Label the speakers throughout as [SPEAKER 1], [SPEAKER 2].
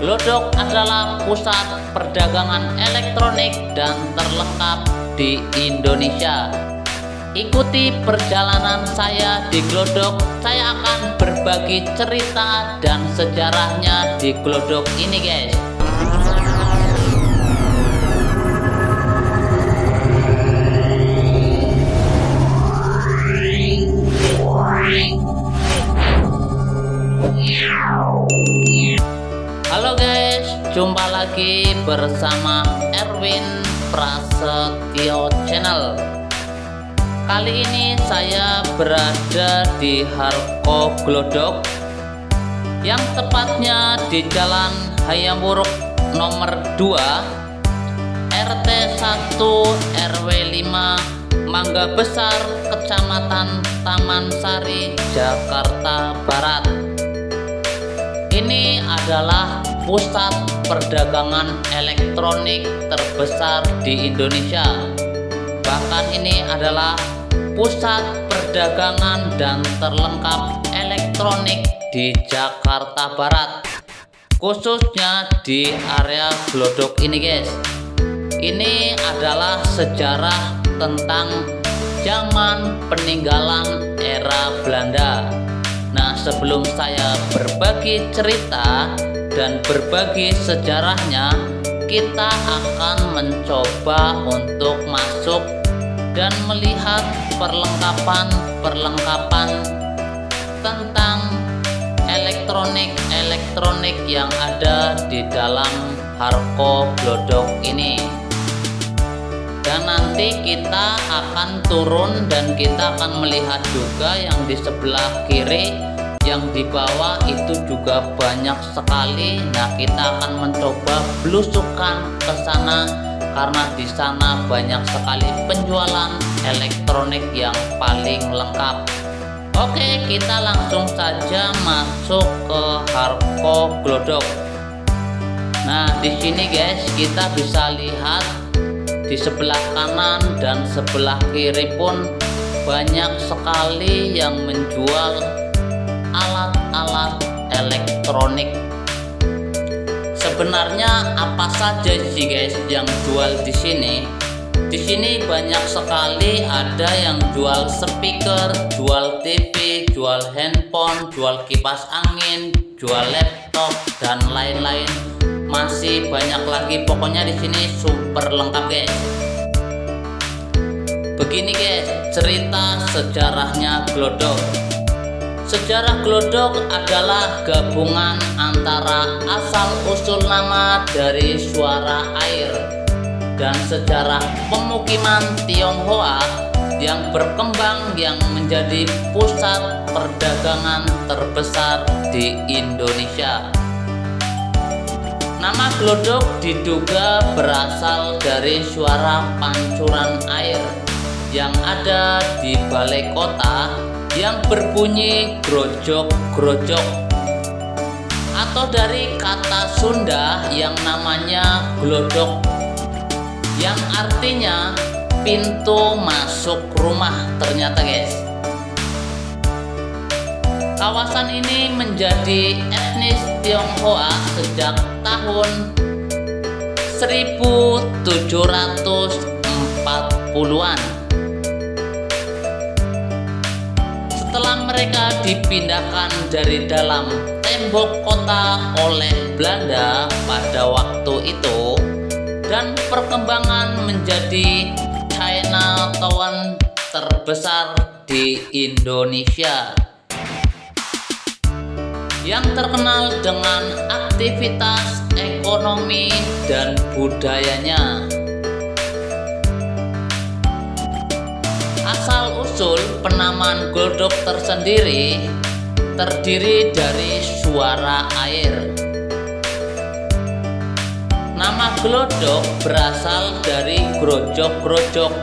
[SPEAKER 1] Glodok adalah pusat perdagangan elektronik dan terlengkap di Indonesia. Ikuti perjalanan saya di Glodok. Saya akan berbagi cerita dan sejarahnya di Glodok ini, guys. Halo guys, jumpa lagi bersama Erwin Prasetyo Channel. Kali ini saya berada di Harko Glodok, yang tepatnya di Jalan Hayam Wuruk nomor 2 RT 1 RW 5 Mangga Besar, Kecamatan Taman Sari, Jakarta Barat. Ini adalah pusat perdagangan elektronik terbesar di Indonesia. Bahkan ini adalah pusat perdagangan dan terlengkap elektronik di Jakarta Barat, khususnya di area Glodok ini, guys. Ini adalah sejarah tentang zaman peninggalan era Belanda. Nah, sebelum saya berbagi cerita dan berbagi sejarahnya, kita akan mencoba untuk masuk dan melihat perlengkapan tentang elektronik yang ada di dalam Harko Glodok ini. Dan nanti kita akan turun dan kita akan melihat juga yang di sebelah kiri, yang di bawah itu juga banyak sekali. Nah, kita akan mencoba belusukan ke sana karena di sana banyak sekali penjualan elektronik yang paling lengkap. Oke, kita langsung saja masuk ke Harko Glodok. Nah, di sini guys, kita bisa lihat di sebelah kanan dan sebelah kiri pun banyak sekali yang menjual alat-alat elektronik. Sebenarnya apa saja sih guys yang jual di sini? Di sini banyak sekali, ada yang jual speaker, jual TV, jual handphone, jual kipas angin, jual laptop dan lain-lain. Masih banyak lagi, pokoknya di sini super lengkap guys. Begini guys, cerita sejarahnya Glodok. Sejarah Glodok adalah gabungan antara asal-usul nama dari suara air dan sejarah pemukiman Tionghoa yang berkembang, yang menjadi pusat perdagangan terbesar di Indonesia. Nama Glodok diduga berasal dari suara pancuran air yang ada di balai kota yang berbunyi grojok-grojok, atau dari kata Sunda yang namanya glodok, yang artinya pintu masuk rumah ternyata guys. Kawasan ini menjadi etnis Tionghoa sejak tahun 1740-an. Setelah mereka dipindahkan dari dalam tembok kota oleh Belanda pada waktu itu, dan perkembangan menjadi Chinatown terbesar di Indonesia, yang terkenal dengan aktivitas ekonomi dan budayanya. Asal-usul penamaan Glodok tersendiri terdiri dari suara air. Nama Glodok berasal dari grojok-grojok,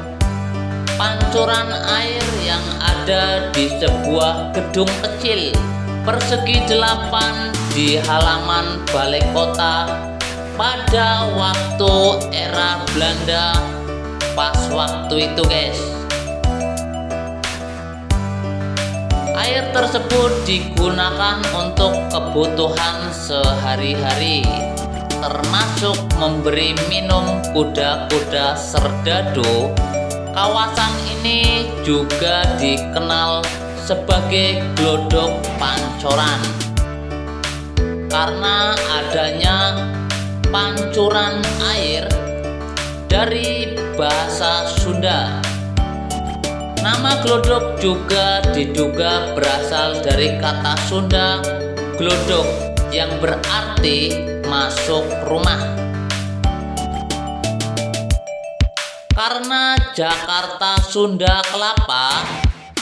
[SPEAKER 1] pancuran air yang ada di sebuah gedung kecil persegi 8 di halaman balai kota pada waktu era Belanda, pas waktu itu guys. Air tersebut digunakan untuk kebutuhan sehari-hari, termasuk memberi minum kuda-kuda serdadu. Kawasan ini juga dikenal sebagai Glodok Pancoran karena adanya pancuran air dari bahasa Sunda. Nama glodok juga diduga berasal dari kata Sunda glodok yang berarti masuk rumah. Karena Jakarta Sunda Kelapa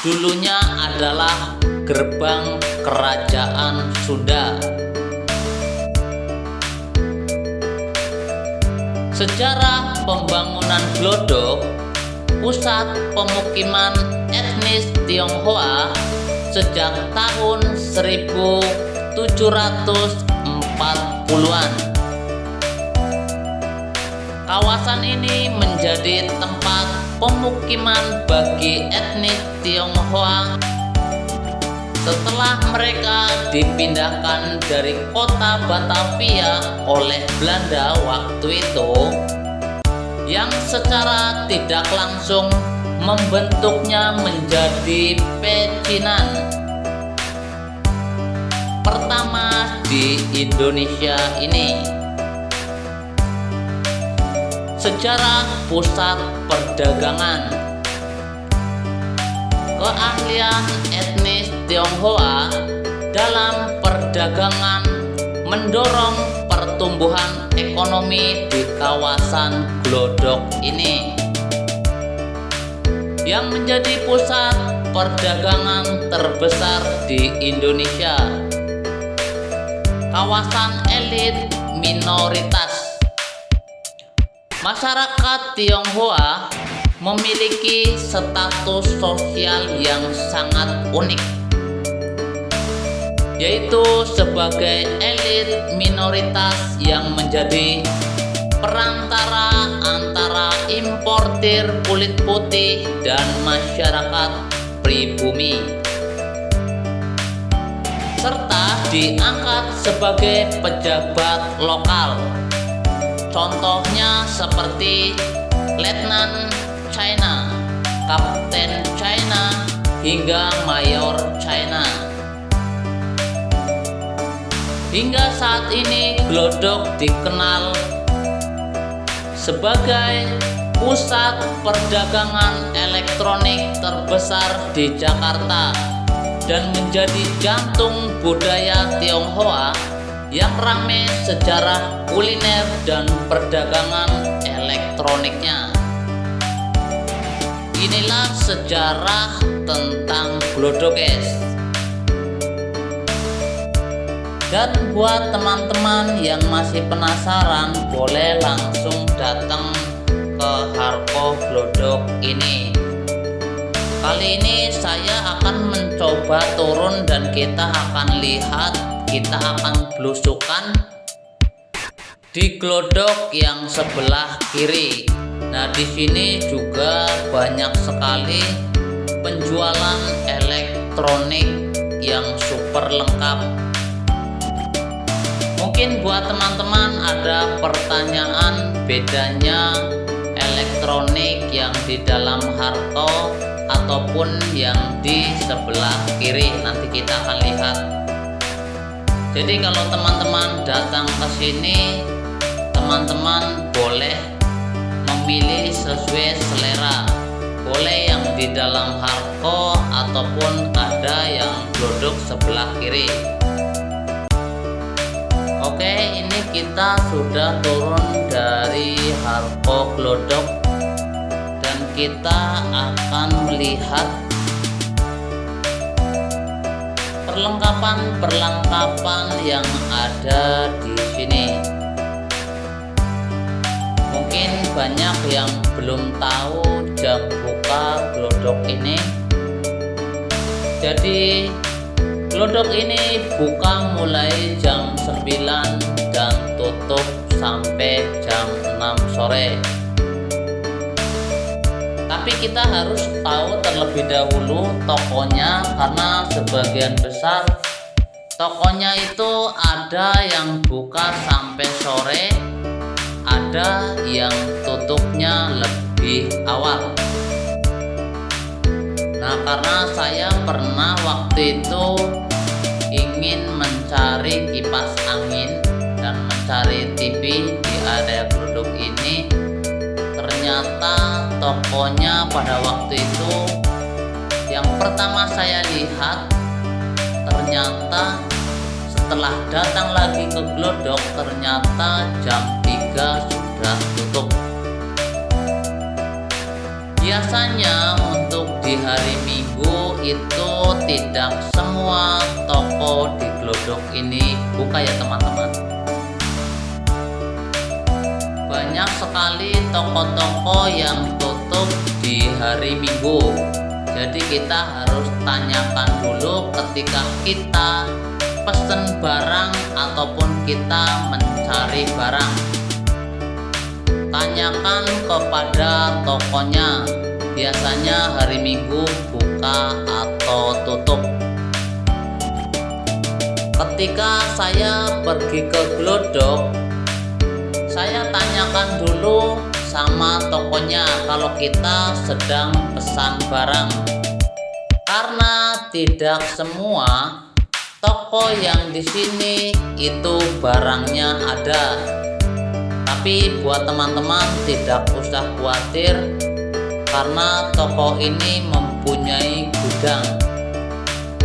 [SPEAKER 1] dulunya adalah gerbang kerajaan Sunda. Sejarah pembangunan Glodok, pusat pemukiman etnis Tionghoa sejak tahun 1740-an. Kawasan ini menjadi tempat pemukiman bagi etnis Tionghoa setelah mereka dipindahkan dari kota Batavia oleh Belanda waktu itu, yang secara tidak langsung membentuknya menjadi pecinan pertama di Indonesia ini. Sejarah pusat perdagangan, keahlian etnis Tionghoa dalam perdagangan mendorong pertumbuhan ekonomi di kawasan Glodok ini, yang menjadi pusat perdagangan terbesar di Indonesia. Kawasan elit minoritas. Masyarakat Tionghoa memiliki status sosial yang sangat unik, yaitu sebagai elit minoritas yang menjadi perantara antara importir kulit putih dan masyarakat pribumi, serta diangkat sebagai pejabat lokal. Contohnya seperti Letnan China, Kapten China, hingga Mayor China. Hingga saat ini Glodok dikenal sebagai pusat perdagangan elektronik terbesar di Jakarta dan menjadi jantung budaya Tionghoa yang ramai sejarah kuliner dan perdagangan elektroniknya. Inilah sejarah tentang Glodok, guys. Dan buat teman-teman yang masih penasaran, boleh langsung datang ke Harko Glodok ini. Kali ini saya akan mencoba turun dan kita akan lihat, kita akan belusukan di Glodok yang sebelah kiri. Nah, di sini juga banyak sekali penjualan elektronik yang super lengkap. Mungkin buat teman-teman ada pertanyaan bedanya elektronik yang di dalam Harko ataupun yang di sebelah kiri. Nanti kita akan lihat. Jadi kalau teman-teman datang ke sini, teman-teman boleh memilih sesuai selera. Boleh yang di dalam Harko ataupun ada yang Glodok sebelah kiri. Oke, ini kita sudah turun dari Harko Glodok dan kita akan melihat perlengkapan yang ada di sini. Mungkin banyak yang belum tahu jam buka Glodok ini. Jadi Glodok ini buka mulai jam 9 dan tutup sampai jam 6 sore. Tapi kita harus tahu terlebih dahulu tokonya, karena sebagian besar tokonya itu ada yang buka sampai sore, ada yang tutupnya lebih awal. Nah, karena saya pernah waktu itu ingin mencari kipas angin dan mencari TV di area Glodok ini, ternyata tokonya pada waktu itu yang pertama saya lihat, ternyata setelah datang lagi ke Glodok ternyata jam 3 sudah tutup. Biasanya untuk di hari Minggu itu tidak semua toko di Glodok ini buka ya teman-teman. Banyak sekali toko-toko yang tutup di hari Minggu. Jadi kita harus tanyakan dulu ketika kita pesen barang ataupun kita mencari barang. Tanyakan kepada tokonya, biasanya hari Minggu buka atau tutup. Ketika saya pergi ke Glodok, saya tanyakan dulu sama tokonya kalau kita sedang pesan barang, karena tidak semua toko yang di sini itu barangnya ada. Tapi buat teman-teman tidak usah khawatir, karena toko ini mempunyai gudang.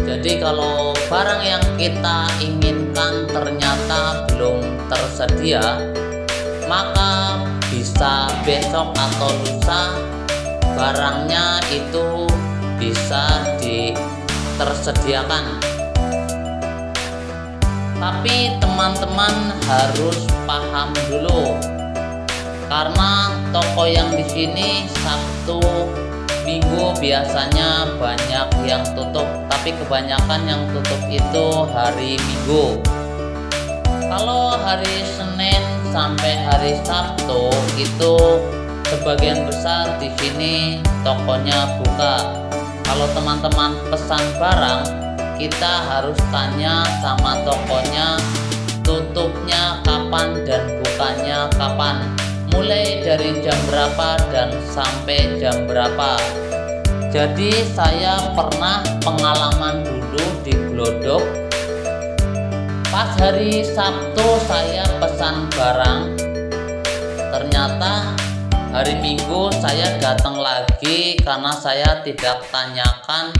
[SPEAKER 1] Jadi kalau barang yang kita inginkan ternyata belum tersedia, maka bisa besok atau lusa barangnya itu bisa tersediakan. Tapi teman-teman harus paham dulu, karena toko yang di sini Sabtu Minggu biasanya banyak yang tutup, tapi kebanyakan yang tutup itu hari Minggu. Kalau hari Senin sampai hari Sabtu itu sebagian besar di sini tokonya buka. Kalau teman-teman pesan barang, kita harus tanya sama tokonya tutupnya kapan dan bukanya kapan, mulai dari jam berapa dan sampai jam berapa. Jadi saya pernah pengalaman dulu di Glodok, pas hari Sabtu saya pesan barang, ternyata hari Minggu saya datang lagi karena saya tidak tanyakan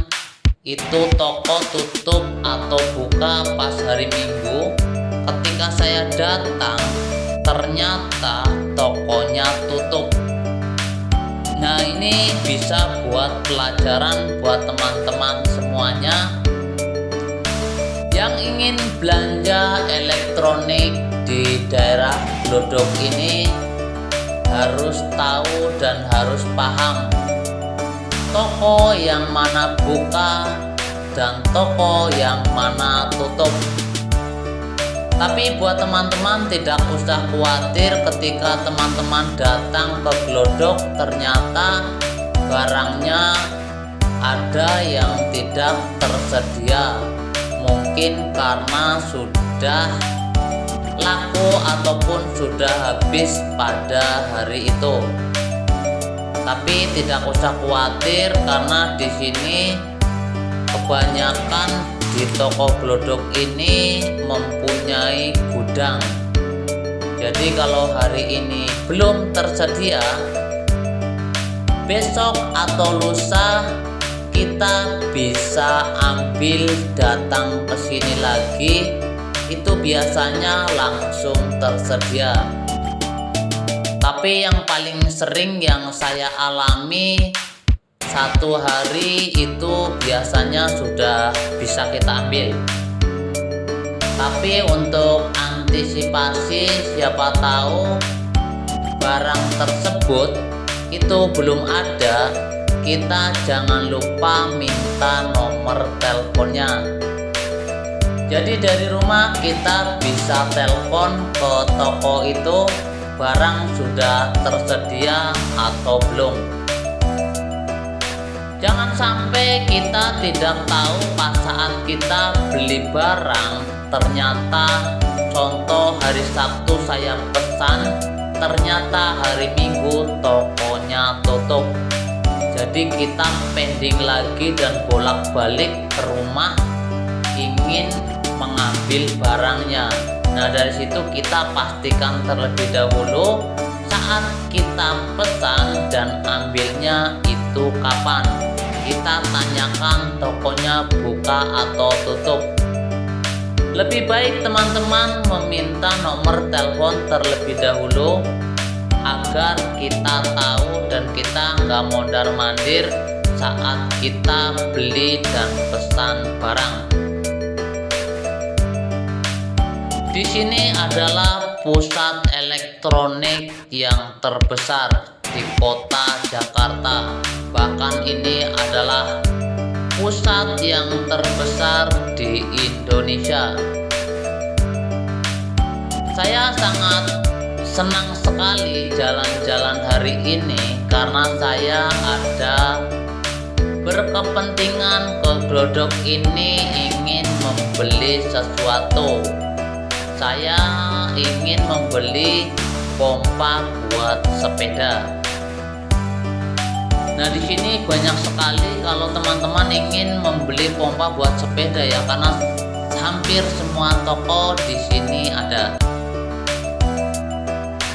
[SPEAKER 1] itu toko tutup atau buka pas hari Minggu. Ketika saya datang ternyata tokonya tutup. Nah, ini bisa buat pelajaran buat teman-teman semuanya yang ingin belanja elektronik di daerah Glodok ini. Harus tahu dan harus paham toko yang mana buka dan toko yang mana tutup. Tapi buat teman-teman tidak usah khawatir ketika teman-teman datang ke Glodok ternyata barangnya ada yang tidak tersedia. Mungkin karena sudah laku ataupun sudah habis pada hari itu. Tapi tidak usah khawatir, karena di sini kebanyakan di toko Glodok ini mempunyai gudang. Jadi kalau hari ini belum tersedia, besok atau lusa kita bisa ambil, datang ke sini lagi, itu biasanya langsung tersedia. Tapi yang paling sering yang saya alami, satu hari itu biasanya sudah bisa kita ambil. Tapi untuk antisipasi siapa tahu barang tersebut itu belum ada, kita jangan lupa minta nomor teleponnya. Jadi dari rumah kita bisa telepon ke toko itu, barang sudah tersedia atau belum. Jangan sampai kita tidak tahu pas saat kita beli barang, ternyata contoh hari Sabtu saya pesan, ternyata hari Minggu tokonya tutup. Jadi kita pending lagi dan bolak-balik ke rumah ingin mengambil barangnya. Nah, dari situ kita pastikan terlebih dahulu saat kita pesan dan ambilnya itu kapan. Kita tanyakan tokonya buka atau tutup. Lebih baik teman-teman meminta nomor telepon terlebih dahulu agar kita tahu dan kita nggak mondar-mandir saat kita beli dan pesan barang. Di sini adalah pusat elektronik yang terbesar di kota Jakarta. Bahkan ini adalah pusat yang terbesar di Indonesia. Saya sangat senang sekali jalan-jalan hari ini karena saya ada berkepentingan ke Glodok ini ingin membeli sesuatu. Saya ingin membeli pompa buat sepeda. Nah, di sini banyak sekali kalau teman-teman ingin membeli pompa buat sepeda ya, karena hampir semua toko di sini ada.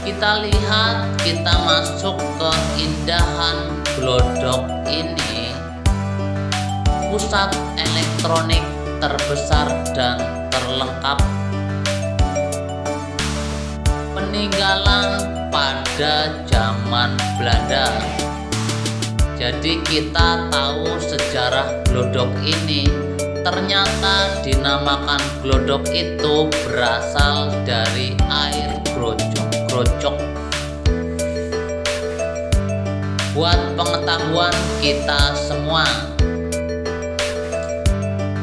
[SPEAKER 1] Kita lihat, kita masuk ke indahan Glodok ini, pusat elektronik terbesar dan terlengkap, peninggalan pada zaman Belanda. Jadi kita tahu sejarah Glodok ini. Ternyata dinamakan Glodok itu berasal dari air grocok. Buat pengetahuan kita semua,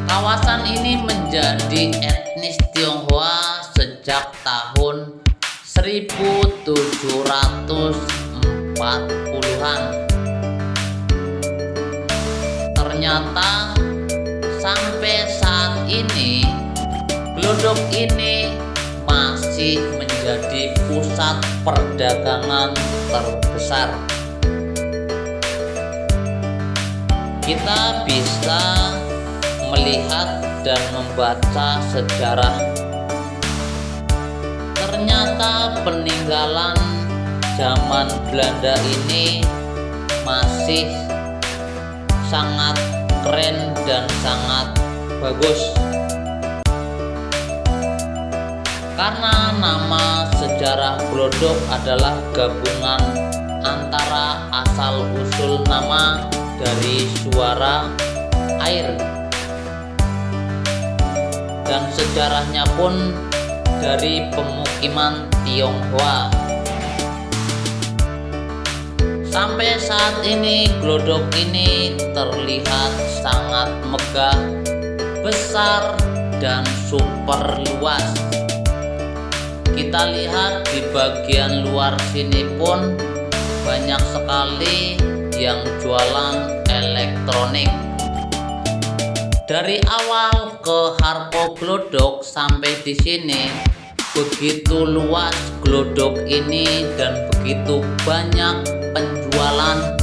[SPEAKER 1] kawasan ini menjadi etnis Tionghoa sejak tahun 1740-an. Ternyata sampai saat ini Glodok ini masih menjadi pusat perdagangan terbesar. Kita bisa melihat dan membaca sejarah. Ternyata peninggalan zaman Belanda ini masih sangat keren dan sangat bagus. Karena nama sejarah Glodok adalah gabungan antara asal-usul nama dari suara air, dan sejarahnya pun dari pemukiman Tionghoa. Sampai saat ini Glodok ini terlihat sangat megah, besar, dan super luas. Kita lihat di bagian luar sini pun banyak sekali yang jualan elektronik. Dari awal ke Harko Glodok sampai di sini begitu luas Glodok ini dan begitu banyak penjualan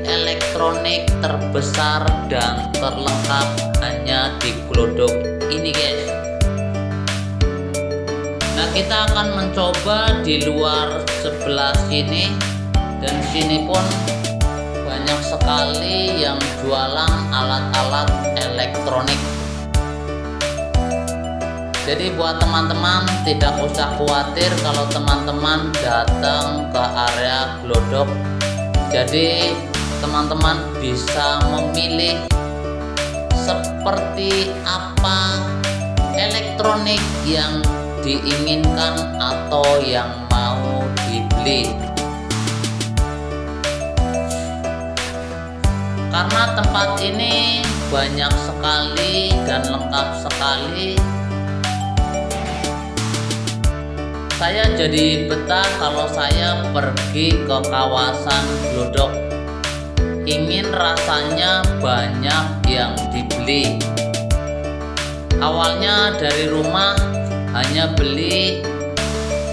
[SPEAKER 1] elektronik terbesar dan terlengkap hanya di Glodok ini, guys. Nah, kita akan mencoba di luar sebelah sini, dan sini pun banyak sekali yang jualan alat-alat elektronik. Jadi buat teman-teman tidak usah khawatir kalau teman-teman datang ke area Glodok. Jadi teman-teman bisa memilih seperti apa elektronik yang diinginkan atau yang mau dibeli. Karena tempat ini banyak sekali dan lengkap sekali, saya jadi betah kalau saya pergi ke kawasan Glodok. ingin rasanya banyak yang dibeli. Awalnya dari rumah hanya beli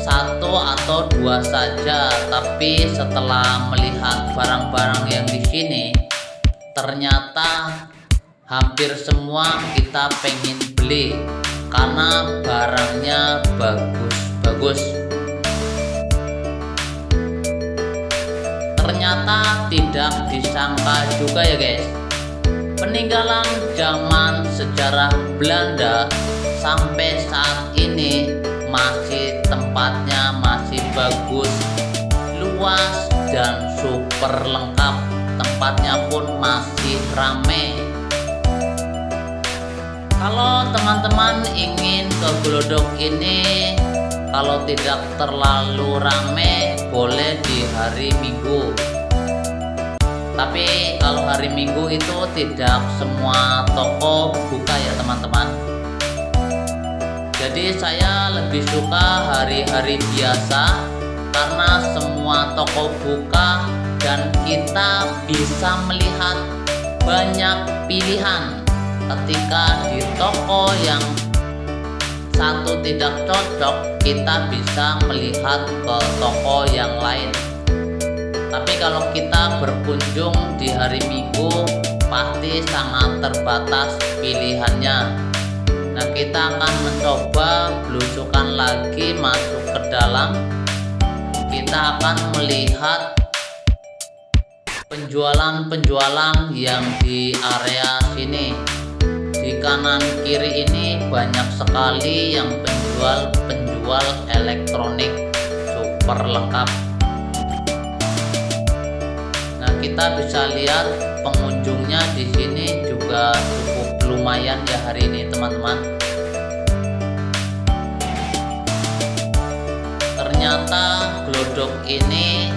[SPEAKER 1] 1 atau 2 saja, tapi setelah melihat barang-barang yang di sini, ternyata hampir semua kita pengen beli karena barangnya bagus-bagus. Ternyata tidak disangka juga ya guys, peninggalan zaman sejarah Belanda sampai saat ini tempatnya masih bagus, luas dan super lengkap. Tempatnya pun masih rame. Kalau teman-teman ingin ke Glodok ini, kalau tidak terlalu rame, boleh di hari Minggu. Tapi kalau hari Minggu itu tidak semua toko buka ya teman-teman. Jadi saya lebih suka hari-hari biasa karena semua toko buka dan kita bisa melihat banyak pilihan. Ketika di toko yang satu tidak cocok, kita bisa melihat ke toko yang lain. Tapi kalau kita berkunjung di hari Minggu, pasti sangat terbatas pilihannya. Nah, kita akan mencoba belusukan lagi masuk ke dalam. Kita akan melihat penjualan-penjualan yang di area sini. Di kanan kiri ini banyak sekali yang penjual elektronik super lengkap. Nah, kita bisa lihat pengunjungnya di sini juga cukup lumayan ya hari ini teman-teman. Ternyata Glodok ini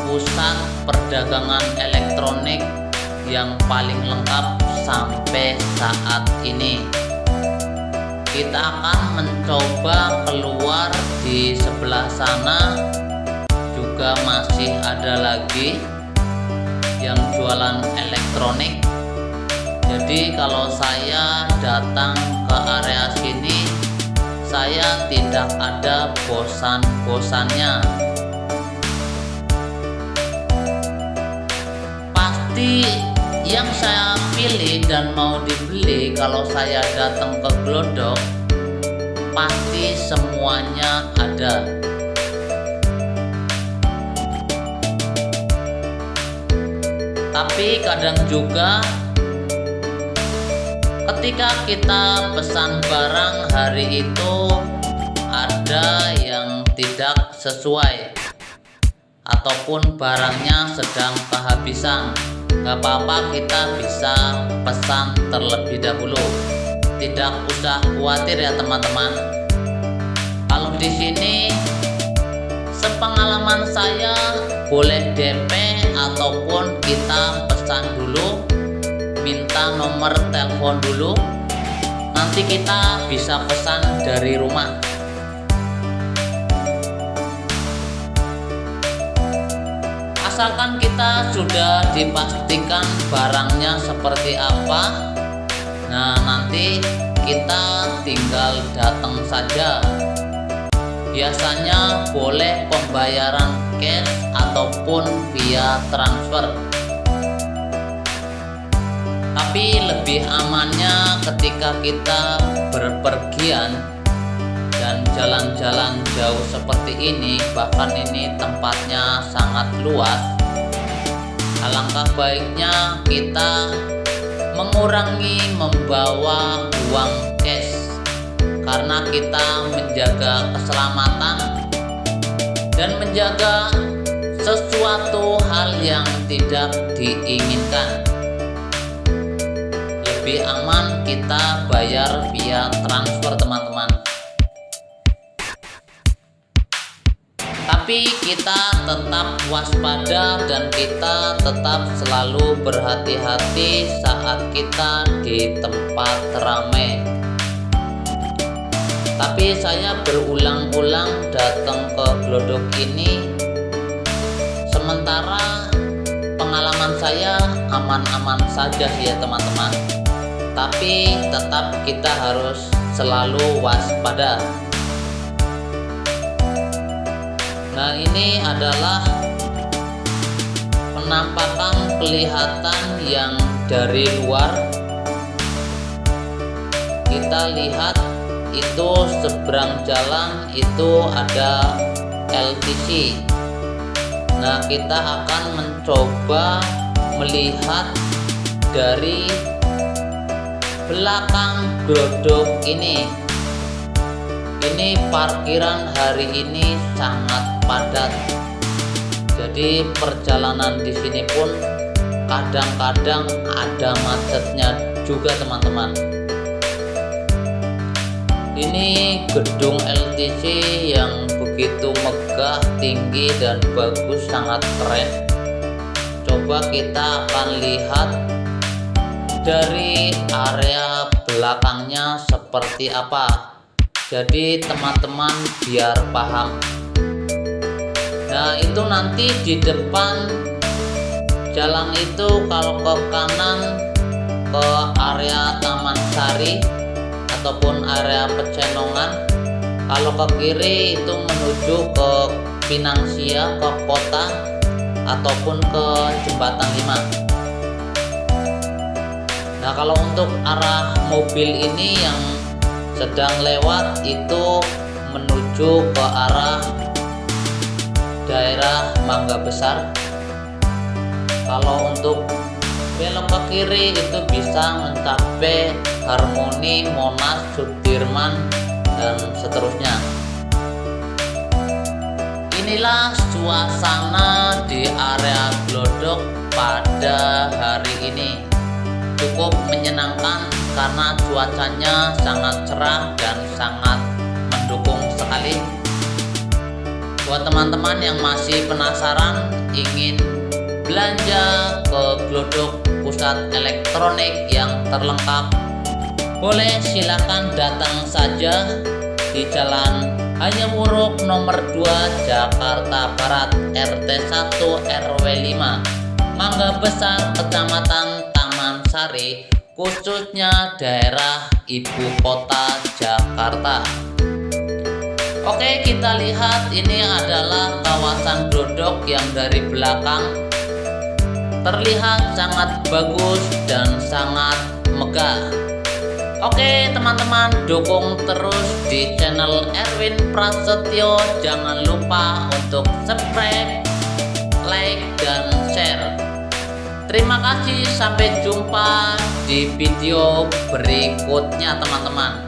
[SPEAKER 1] pusat perdagangan elektronik yang paling lengkap sampai saat ini. Kita akan mencoba keluar di sebelah sana, juga masih ada lagi yang jualan elektronik. Jadi kalau saya datang ke area sini, saya tidak ada bosan-bosannya. Pasti yang saya pilih dan mau dibeli kalau saya datang ke Glodok, pasti semuanya ada. Tapi kadang juga ketika kita pesan barang hari itu ada yang tidak sesuai ataupun barangnya sedang kehabisan, nggak apa-apa, kita bisa pesan terlebih dahulu. Tidak usah khawatir ya teman-teman. Kalau di sini sepengalaman saya boleh DP ataupun kita pesan dulu, minta nomor telepon dulu, nanti kita bisa pesan dari rumah. Asalkan kita sudah dipastikan barangnya seperti apa, nah nanti kita tinggal datang saja. Biasanya boleh pembayaran cash ataupun via transfer. Tapi lebih amannya ketika kita berpergian dan jalan-jalan jauh seperti ini, bahkan ini tempatnya sangat luas, alangkah baiknya kita mengurangi membawa uang cash karena kita menjaga keselamatan dan menjaga sesuatu hal yang tidak diinginkan. Lebih aman kita bayar via transfer teman-teman. Tapi kita tetap waspada dan kita tetap selalu berhati-hati saat kita di tempat ramai. Tapi saya berulang-ulang datang ke Glodok ini, sementara pengalaman saya aman-aman saja sih ya teman-teman, tapi tetap kita harus selalu waspada. Nah, ini adalah penampakan kelihatan yang dari luar. Kita lihat itu seberang jalan itu ada LTC. Nah, kita akan mencoba melihat dari belakang glodok ini. Ini parkiran hari ini sangat padat. Jadi perjalanan di sini pun kadang-kadang ada macetnya juga teman-teman. Ini gedung LTC yang begitu megah, tinggi dan bagus, sangat keren. Coba kita akan lihat dari area belakangnya seperti apa. Jadi teman-teman biar paham. Nah, itu nanti di depan jalan itu kalau ke kanan ke area Taman Sari ataupun area Pecenongan, kalau ke kiri itu menuju ke Pinangsia, ke kota ataupun ke Jembatan 5. Nah, kalau untuk arah mobil ini yang sedang lewat itu menuju ke arah daerah Mangga Besar. Kalau untuk belok ke kiri itu bisa mencapai Harmoni, Monas, Sudirman dan seterusnya. Inilah suasana di area glodok pada hari ini. Cukup menyenangkan karena cuacanya sangat cerah dan sangat mendukung sekali. Buat teman-teman yang masih penasaran ingin belanja ke glodok pusat elektronik yang terlengkap, boleh silakan datang saja di Jalan Hayamuruk nomor 2 Jakarta Barat, RT 1 RW 5, Mangga Besar, Kecamatan Taman Sari, khususnya daerah ibu kota Jakarta. Oke, kita lihat ini adalah kawasan glodok yang dari belakang terlihat sangat bagus dan sangat megah. Oke teman-teman, dukung terus di channel Erwin Prasetyo. Jangan lupa untuk subscribe, like, dan share. Terima kasih, sampai jumpa di video berikutnya teman-teman.